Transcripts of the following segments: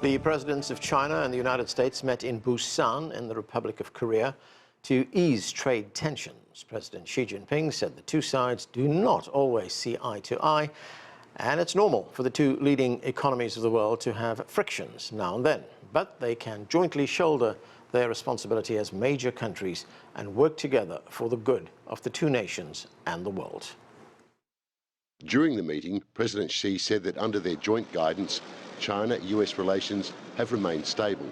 The presidents of China and the United States met in Busan in the Republic of Korea to ease trade tensions. President Xi Jinping said the two sides do not always see eye to eye, and it's normal for the two leading economies of the world to have frictions now and then. But they can jointly shoulder their responsibility as major countries and work together for the good of the two nations and the world. During the meeting, President Xi said that under their joint guidance, China-US relations have remained stable.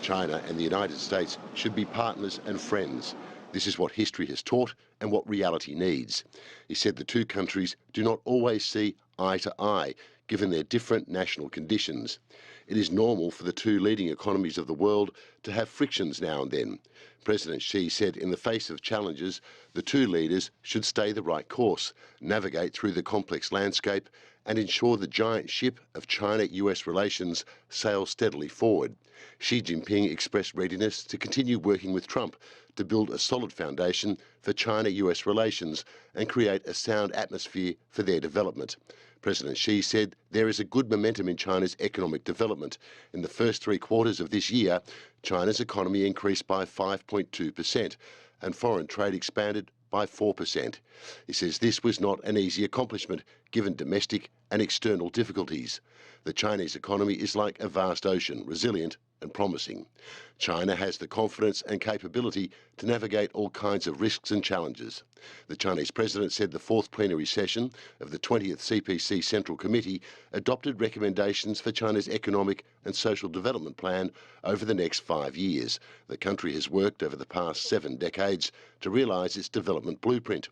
China and the United States should be partners and friends. This is what history has taught and what reality needs. He said the two countries do not always see eye to eye, given their different national conditions. It is normal for the two leading economies of the world to have frictions now and then. President Xi said in the face of challenges, the two leaders should stay the right course, navigate through the complex landscape and ensure the giant ship of China-US relations sails steadily forward. Xi Jinping expressed readiness to continue working with Trump to build a solid foundation for China-US relations and create a sound atmosphere for their development. President Xi said there is a good momentum in China's economic development. In the first 3 quarters of this year, China's economy increased by 5.2% and foreign trade expanded by 4%. He says this was not an easy accomplishment given domestic and external difficulties. The Chinese economy is like a vast ocean, resilient and promising. China has the confidence and capability to navigate all kinds of risks and challenges. The Chinese president said the 4th plenary session of the 20th CPC Central Committee adopted recommendations for China's economic and social development plan over the next 5 years. The country has worked over the past 7 decades to realise its development blueprint.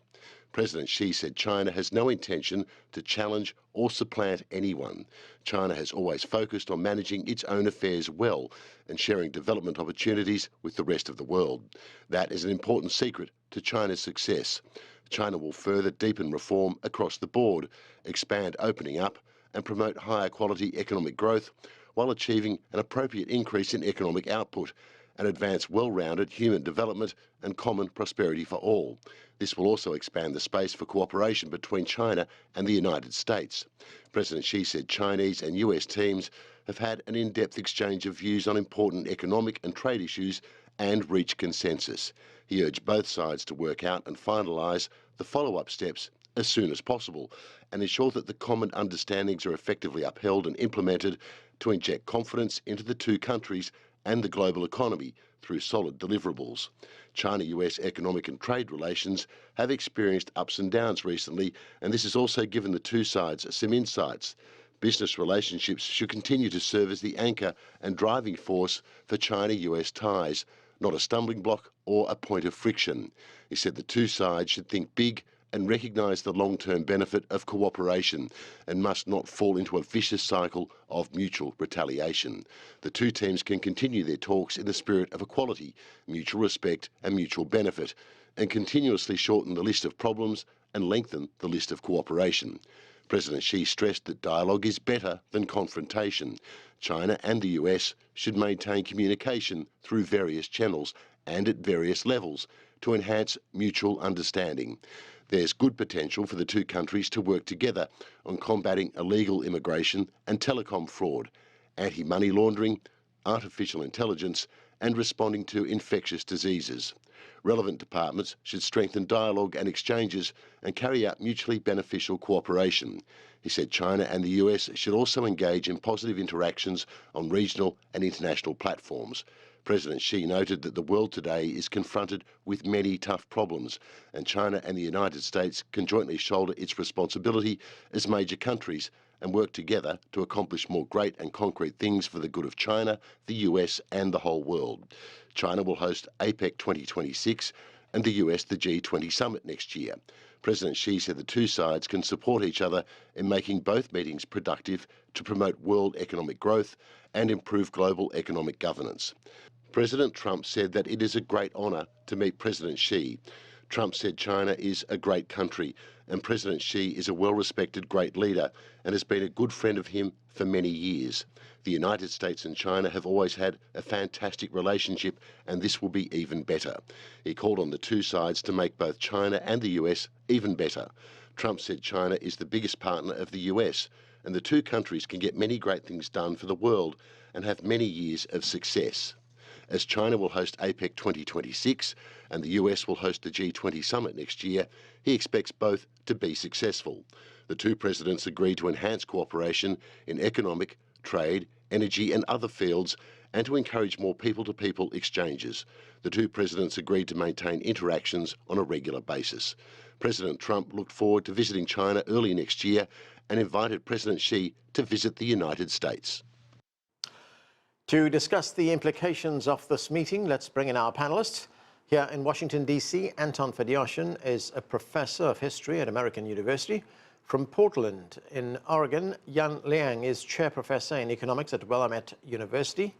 President Xi said China has no intention to challenge or supplant anyone. China has always focused on managing its own affairs well and sharing development opportunities with the rest of the world. That is an important secret to China's success. China will further deepen reform across the board, expand opening up and promote higher quality economic growth while achieving an appropriate increase in economic output and advance well-rounded human development and common prosperity for all. This will also expand the space for cooperation between China and the United States. President Xi said Chinese and US teams have had an in-depth exchange of views on important economic and trade issues and reached consensus. He urged both sides to work out and finalise the follow-up steps as soon as possible and ensure that the common understandings are effectively upheld and implemented to inject confidence into the two countries and the global economy through solid deliverables. China-US economic and trade relations have experienced ups and downs recently, and this has also given the two sides some insights. Business relationships should continue to serve as the anchor and driving force for China-US ties, not a stumbling block or a point of friction. He said the two sides should think big and recognise the long-term benefit of cooperation and must not fall into a vicious cycle of mutual retaliation. The two teams can continue their talks in the spirit of equality, mutual respect and mutual benefit, and continuously shorten the list of problems and lengthen the list of cooperation. President Xi stressed that dialogue is better than confrontation. China and the US should maintain communication through various channels and at various levels to enhance mutual understanding. There's good potential for the two countries to work together on combating illegal immigration and telecom fraud, anti-money laundering, artificial intelligence, and responding to infectious diseases. Relevant departments should strengthen dialogue and exchanges and carry out mutually beneficial cooperation. He said China and the US should also engage in positive interactions on regional and international platforms. President Xi noted that the world today is confronted with many tough problems, and China and the United States can jointly shoulder its responsibility as major countries and work together to accomplish more great and concrete things for the good of China, the US and the whole world. China will host APEC 2026 and the US the G20 summit next year. President Xi said the two sides can support each other in making both meetings productive to promote world economic growth and improve global economic governance. President Trump said that it is a great honour to meet President Xi. Trump said China is a great country and President Xi is a well-respected great leader and has been a good friend of him for many years. The United States and China have always had a fantastic relationship and this will be even better. He called on the two sides to make both China and the US even better. Trump said China is the biggest partner of the US. and the two countries can get many great things done for the world and have many years of success. As China will host APEC 2026 and the US will host the G20 summit next year, he expects both to be successful. The two presidents agreed to enhance cooperation in economic, trade, energy and other fields and to encourage more people-to-people exchanges. The two presidents agreed to maintain interactions on a regular basis. President Trump looked forward to visiting China early next year and invited President Xi to visit the United States. To discuss the implications of this meeting, let's bring in our panelists. Here in Washington, D.C., Anton Fedyashin is a professor of history at American University. From Portland in Oregon, Liang is chair professor in economics at Willamette University.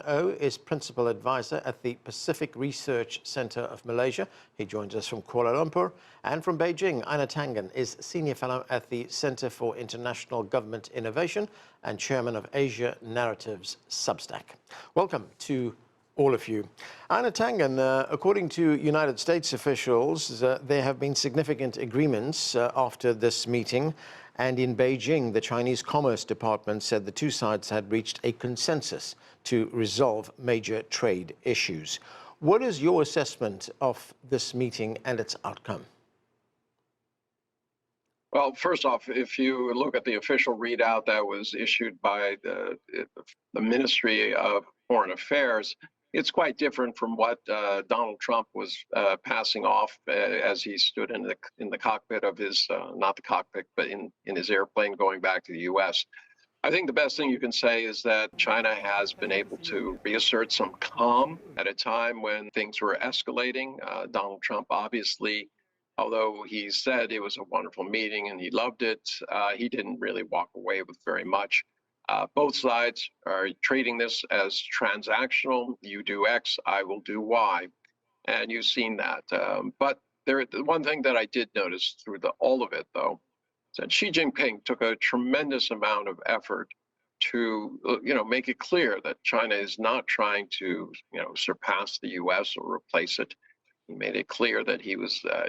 Oh is principal advisor at the Pacific Research Center of Malaysia. He joins us from Kuala Lumpur. And from Beijing, Einar Tangen is senior fellow at the Center for International Government Innovation and chairman of Asia Narratives Substack. Welcome to all of you. Einar Tangen, according to United States officials, there have been significant agreements after this meeting. And in Beijing, the Chinese Commerce Department said the two sides had reached a consensus to resolve major trade issues. What is your assessment of this meeting and its outcome? Well, first off, if you look at the official readout that was issued by the Ministry of Foreign Affairs, it's quite different from what Donald Trump was passing off as he stood in the cockpit of his, not the cockpit, but in his airplane going back to the U.S. I think the best thing you can say is that China has been able to reassert some calm at a time when things were escalating. Donald Trump, obviously, although he said it was a wonderful meeting and he loved it, he didn't really walk away with very much. Both sides are treating this as transactional. You do X, I will do Y. And you've seen that. But the one thing that I did notice through all of it, though, is that Xi Jinping took a tremendous amount of effort to make it clear that China is not trying to surpass the U.S. or replace it. He made it clear that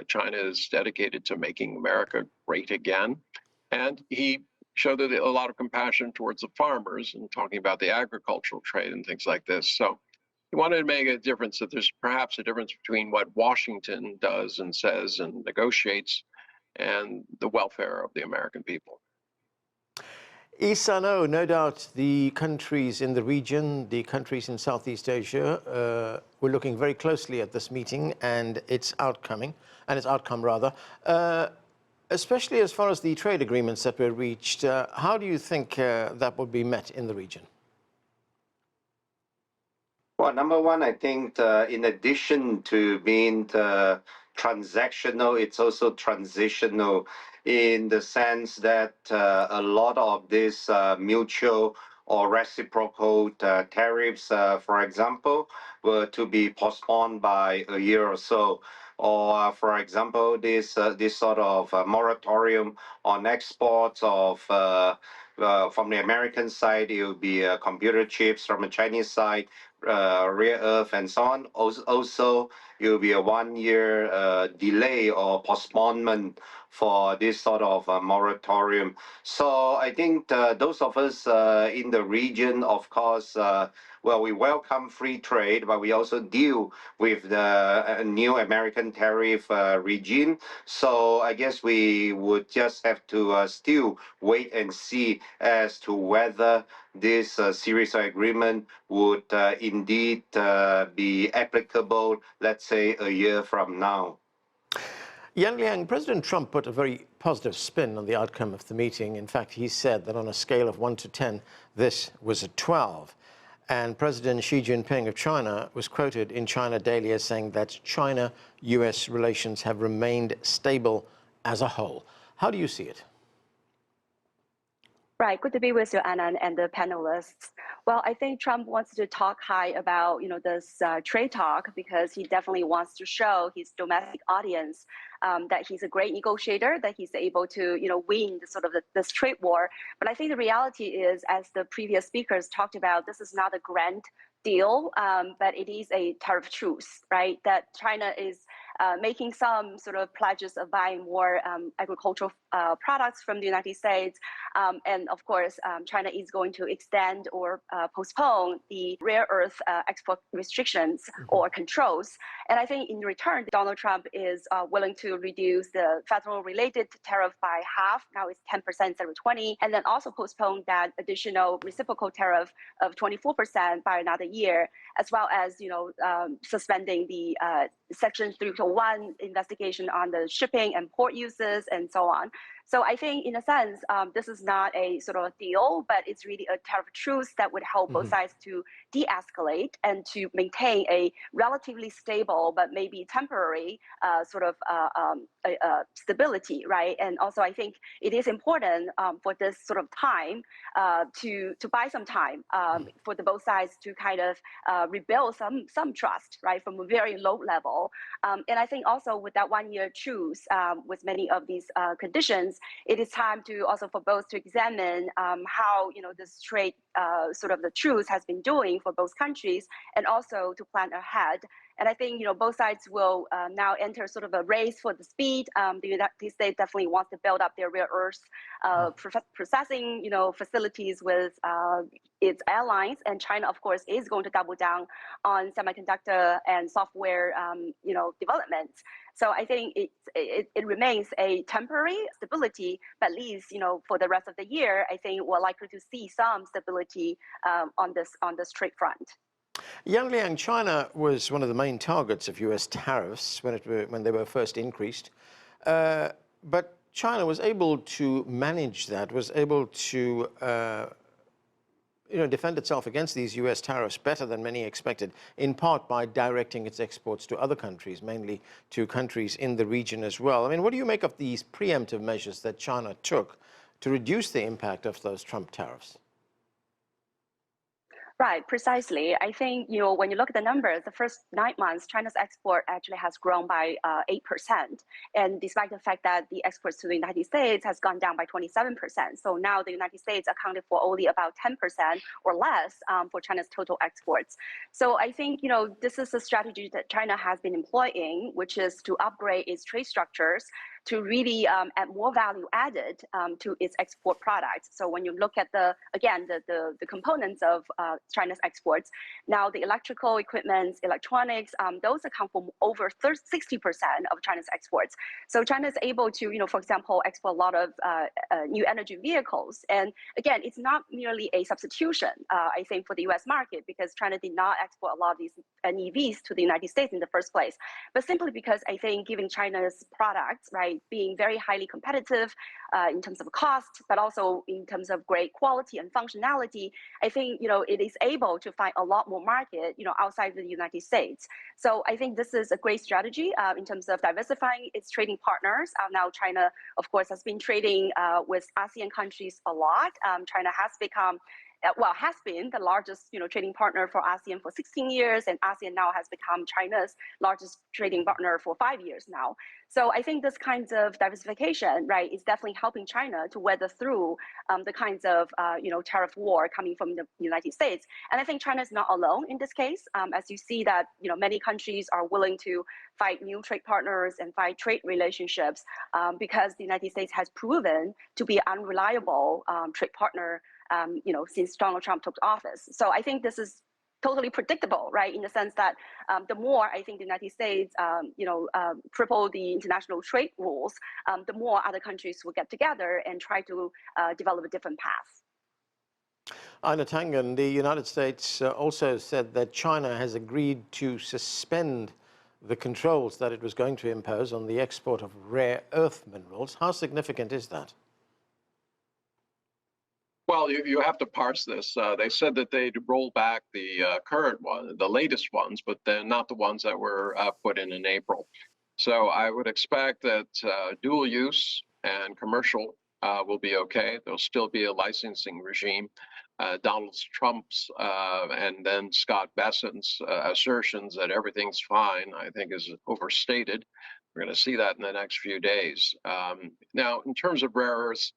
China is dedicated to making America great again. And he showed a lot of compassion towards the farmers and talking about the agricultural trade and things like this. So he wanted to make a difference, that there's perhaps a difference between what Washington does and says and negotiates and the welfare of the American people. No doubt the countries in the region, the countries in Southeast Asia, were looking very closely at this meeting and its outcome, especially as far as the trade agreements that were reached. How do you think that will be met in the region? Well, number one, I think in addition to being transactional, it's also transitional in the sense that a lot of these mutual or reciprocal tariffs, for example, were to be postponed by a year or so. Or, for example, this sort of moratorium on exports of from the American side, it will be computer chips. From the Chinese side, rare earth and so on. Also, it will be a 1-year delay or postponement for this sort of moratorium. So I think those of us in the region, of course, well, we welcome free trade, but we also deal with the new American tariff regime. So I guess we would just have to still wait and see as to whether this series of agreement would indeed be applicable, let's say, a year from now. Liang, President Trump put a very positive spin on the outcome of the meeting. In fact, he said that on a scale of 1 to 10, this was a 12. And President Xi Jinping of China was quoted in China Daily as saying that China-US relations have remained stable as a whole. How do you see it? Right, good to be with you, Anna, and the panelists. Well, I think Trump wants to talk high about this trade talk because he definitely wants to show his domestic audience that he's a great negotiator, that he's able to win this trade war. But I think the reality is, as the previous speakers talked about, this is not a grand deal, but it is a tariff truce, right? That China is making some sort of pledges of buying more agricultural products from the United States. And of course, China is going to extend or postpone the rare earth export restrictions or controls. And I think in return, Donald Trump is willing to reduce the federal related tariff by half. Now it's 10% instead of 20, and then also postpone that additional reciprocal tariff of 24% by another year, as well as suspending the Section 301 investigation on the shipping and port uses and so on. So I think, in a sense, this is not a sort of a deal, but it's really a tariff truce that would help both sides to de-escalate and to maintain a relatively stable, but maybe temporary sort of stability, right? And also, I think it is important for this sort of time to buy some time for the both sides to kind of rebuild some trust, right, from a very low level. And I think also with that 1-year truce, with many of these conditions, it is time to also for both to examine how this trade sort of the truce has been doing for both countries, and also to plan ahead. And I think both sides will now enter sort of a race for the speed. The United States definitely wants to build up their rare earth processing facilities with its allies, and China, of course, is going to double down on semiconductor and software developments. So I think it remains a temporary stability, but at least for the rest of the year, I think we're likely to see some stability on this trade front. Liang, China was one of the main targets of U.S. tariffs when they were first increased, but China was able to manage that, was able to defend itself against these U.S. tariffs better than many expected, in part by directing its exports to other countries, mainly to countries in the region as well. I mean, what do you make of these preemptive measures that China took to reduce the impact of those Trump tariffs? Right, precisely. I think, when you look at the numbers, the first 9 months, China's export actually has grown by 8%. And despite the fact that the exports to the United States has gone down by 27%. So now the United States accounted for only about 10% or less for China's total exports. So I think, this is a strategy that China has been employing, which is to upgrade its trade structures to really add more value added to its export products. So when you look at the components of China's exports, now the electrical equipment, electronics, those account for over 60% of China's exports. So China is able to, for example, export a lot of new energy vehicles. And again, it's not merely a substitution, I think, for the US market, because China did not export a lot of these EVs to the United States in the first place, but simply because I think given China's products, right, being very highly competitive in terms of cost, but also in terms of great quality and functionality, I think it is able to find a lot more market outside the United States. So I think this is a great strategy in terms of diversifying its trading partners. Now China, of course, has been trading with ASEAN countries a lot. China has been the largest trading partner for ASEAN for 16 years, and ASEAN now has become China's largest trading partner for 5 years now. So I think this kinds of diversification, right, is definitely helping China to weather through the kinds of tariff war coming from the United States. And I think China is not alone in this case, as you see that many countries are willing to fight new trade partners and fight trade relationships because the United States has proven to be an unreliable trade partner since Donald Trump took office. So I think this is totally predictable, right? In the sense that the more I think the United States, cripple the international trade rules, the more other countries will get together and try to develop a different path. Einar, Tangen, the United States also said that China has agreed to suspend the controls that it was going to impose on the export of rare earth minerals. How significant is that? Well, you have to parse this. They said that they'd roll back the current one, the latest ones, but then not the ones that were put in April. So I would expect that dual use and commercial will be okay. There'll still be a licensing regime. Donald Trump's and then Scott Besant's assertions that everything's fine, I think, is overstated. We're going to see that in the next few days. Now, in terms of rare earths,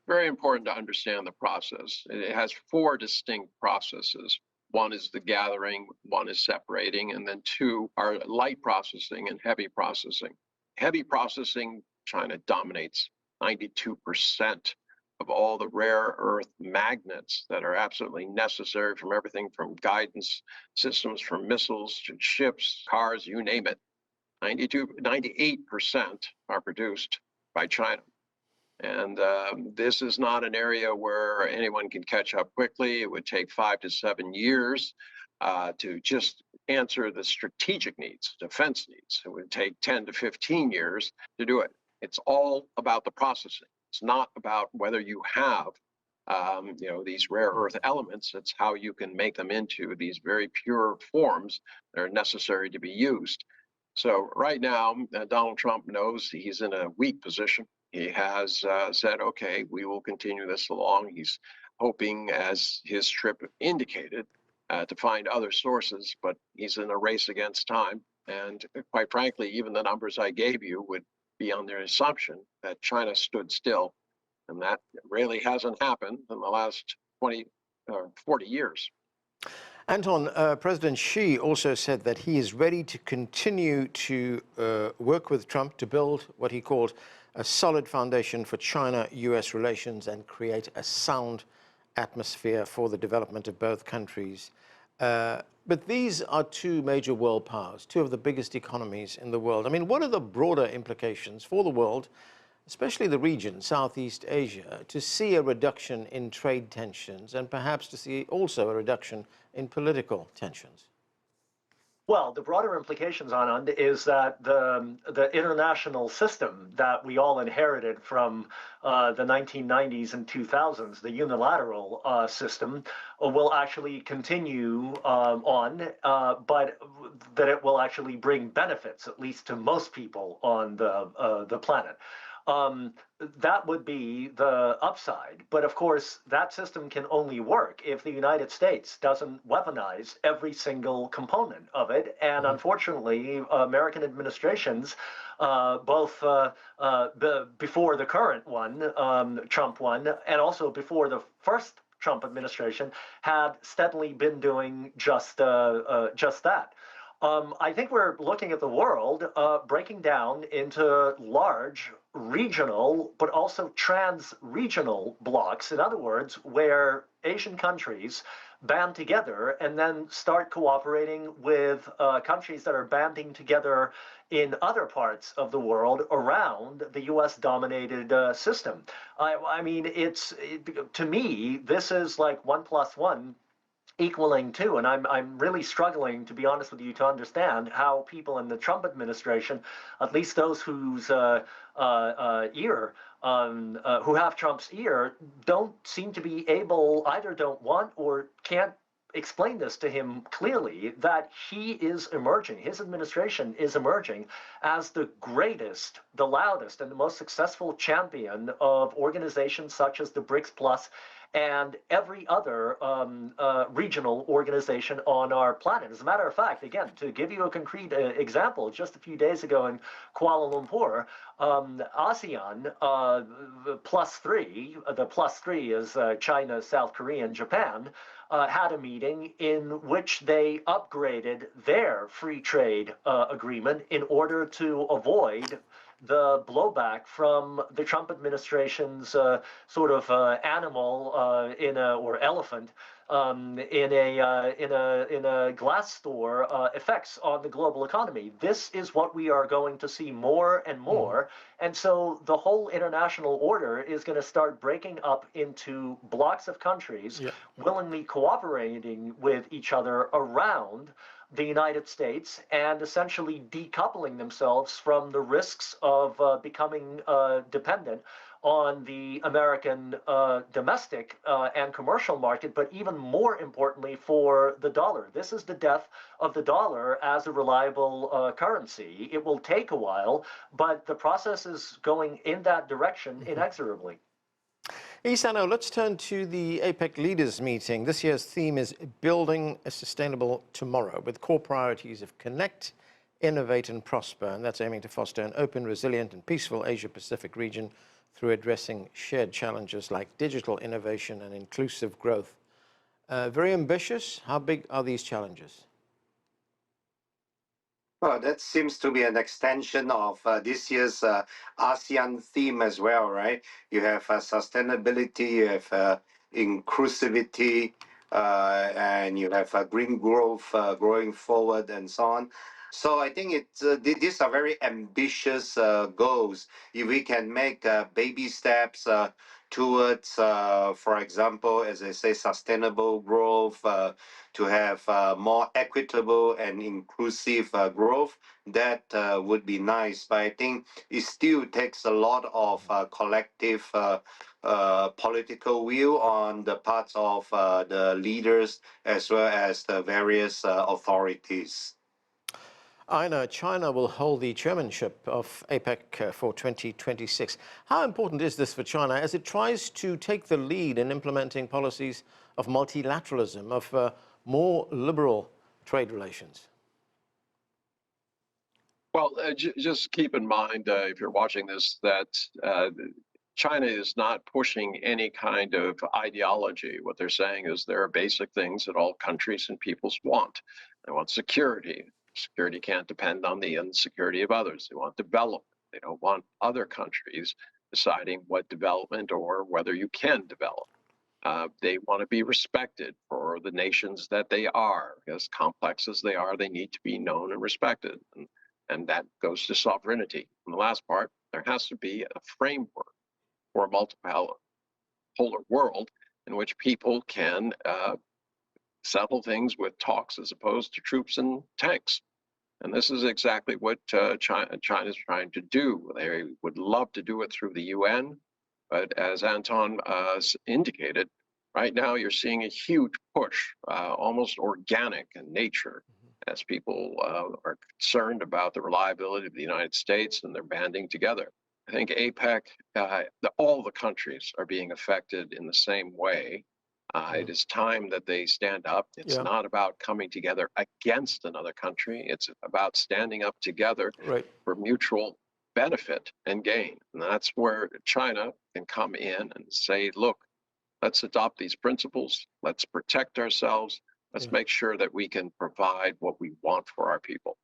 very important to understand the process. It has 4 distinct processes. One is the gathering, one is separating, and then two are light processing and heavy processing. Heavy processing, China dominates 92% of all the rare earth magnets that are absolutely necessary, from everything from guidance systems, from missiles to ships, cars, you name it. 98% are produced by China. And this is not an area where anyone can catch up quickly. It would take 5 to 7 years to just answer the strategic needs, defense needs. It would take 10 to 15 years to do it. It's all about the processing. It's not about whether you have these rare earth elements. It's how you can make them into these very pure forms that are necessary to be used. So right now, Donald Trump knows he's in a weak position. He has said, okay, we will continue this along. He's hoping, as his trip indicated, to find other sources, but he's in a race against time. And quite frankly, even the numbers I gave you would be on their assumption that China stood still. And that really hasn't happened in the last 20 or 40 years. Anton, President Xi also said that he is ready to continue to work with Trump to build what he called a solid foundation for China-US relations and create a sound atmosphere for the development of both countries. But these are two major world powers, two of the biggest economies in the world. I mean, what are the broader implications for the world, especially the region, Southeast Asia, to see a reduction in trade tensions and perhaps to see also a reduction in political tensions? Well, the broader implications, Anand, is that the international system that we all inherited from the 1990s and 2000s, the unilateral system, will actually continue on, but that it will actually bring benefits, at least to most people on the planet. That would be the upside. But of course, that system can only work if the United States doesn't weaponize every single component of it. And unfortunately, American administrations, both before the current one, Trump one, and also before the first Trump administration, had steadily been doing just that. I think we're looking at the world breaking down into large regional, but also trans-regional blocks. In other words, where Asian countries band together and then start cooperating with countries that are banding together in other parts of the world around the US-dominated system. I mean, to me, this is like 1 + 1 equaling 2, and I'm really struggling, to be honest with you, to understand how people in the Trump administration, at least those whose who have Trump's ear, don't seem to be able, either don't want or can't explain this to him clearly, that he is emerging, his administration is emerging as the greatest, the loudest, and the most successful champion of organizations such as the BRICS Plus and every other regional organization on our planet. As a matter of fact, again, to give you a concrete example, just a few days ago in Kuala Lumpur, ASEAN +3, the +3 is China, South Korea, and Japan, had a meeting in which they upgraded their free trade agreement in order to avoid the blowback from the Trump administration's sort of animal or elephant in a glass store effects on the global economy. This is what we are going to see more and more. And so the whole international order is going to start breaking up into blocks of countries willingly cooperating with each other around the United States and essentially decoupling themselves from the risks of becoming dependent on the American domestic and commercial market, but even more importantly for the dollar. This is the death of the dollar as a reliable currency. It will take a while, but the process is going in that direction inexorably. Einar, let's turn to the APEC Leaders Meeting. This year's theme is Building a Sustainable Tomorrow, with core priorities of connect, innovate and prosper, and that's aiming to foster an open, resilient and peaceful Asia-Pacific region through addressing shared challenges like digital innovation and inclusive growth. Very ambitious. How big are these challenges? Well, that seems to be an extension of this year's ASEAN theme as well, right? You have sustainability, you have inclusivity, and you have green growth growing forward and so on. So I think these are very ambitious goals. If we can make baby steps towards, for example, as I say, sustainable growth, to have more equitable and inclusive growth, that would be nice. But I think it still takes a lot of collective political will on the parts of the leaders as well as the various authorities. Einar, China will hold the chairmanship of APEC for 2026. How important is this for China as it tries to take the lead in implementing policies of multilateralism, of more liberal trade relations? Well, just keep in mind, if you're watching this, that China is not pushing any kind of ideology. What they're saying is there are basic things that all countries and peoples want. They want security. Security can't depend on the insecurity of others. They want development. They don't want other countries deciding what development or whether you can develop. They want to be respected for the nations that they are. As complex as they are, they need to be known and respected. And that goes to sovereignty. And the last part, there has to be a framework for a multipolar world in which people can settle things with talks as opposed to troops and tanks. And this is exactly what China is trying to do. They would love to do it through the UN, but as Anton indicated, right now you're seeing a huge push, almost organic in nature, as people are concerned about the reliability of the United States and they're banding together. I think APEC, all the countries are being affected in the same way. It is time that they stand up. It's not about coming together against another country. It's about standing up together for mutual benefit and gain. And that's where China can come in and say, look, let's adopt these principles. Let's protect ourselves. Let's make sure that we can provide what we want for our people.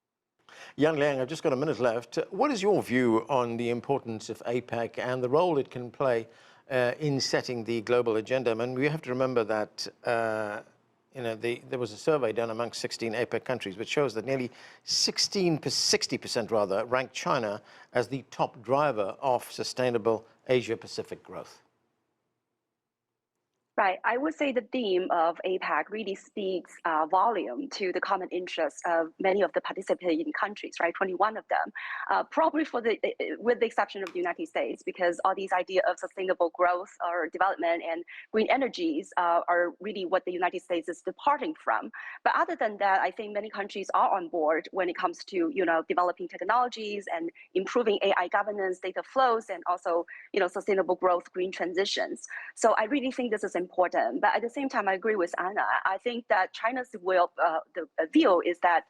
Liang, I've just got a minute left. What is your view on the importance of APEC and the role it can play in setting the global agenda? I mean, we have to remember that there was a survey done amongst 16 APEC countries, which shows that nearly 60% rather ranked China as the top driver of sustainable Asia-Pacific growth. Right. I would say the theme of APEC really speaks volume to the common interests of many of the participating countries, right? 21 of them, probably with the exception of the United States, because all these ideas of sustainable growth or development and green energies are really what the United States is departing from. But other than that, I think many countries are on board when it comes to, developing technologies and improving AI governance, data flows, and also, sustainable growth, green transitions. So I really think this is important. But at the same time, I agree with Anna. I think that China's view is that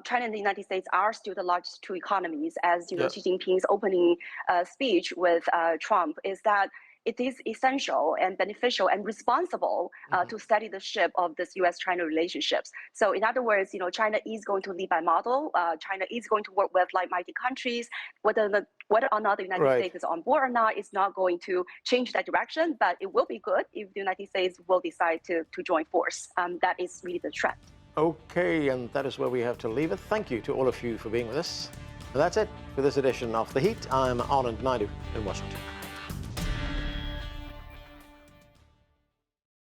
China and the United States are still the largest two economies, as Xi Jinping's opening speech with Trump is that it is essential and beneficial and responsible to steady the ship of this U.S.-China relationships. So in other words, China is going to lead by model. China is going to work with like-minded countries. Whether or not the United States is on board or not is not going to change that direction, but it will be good if the United States will decide to join force. That is really the trend. Okay, and that is where we have to leave it. Thank you to all of you for being with us. And that's it for this edition of The Heat. I'm Anton in Washington.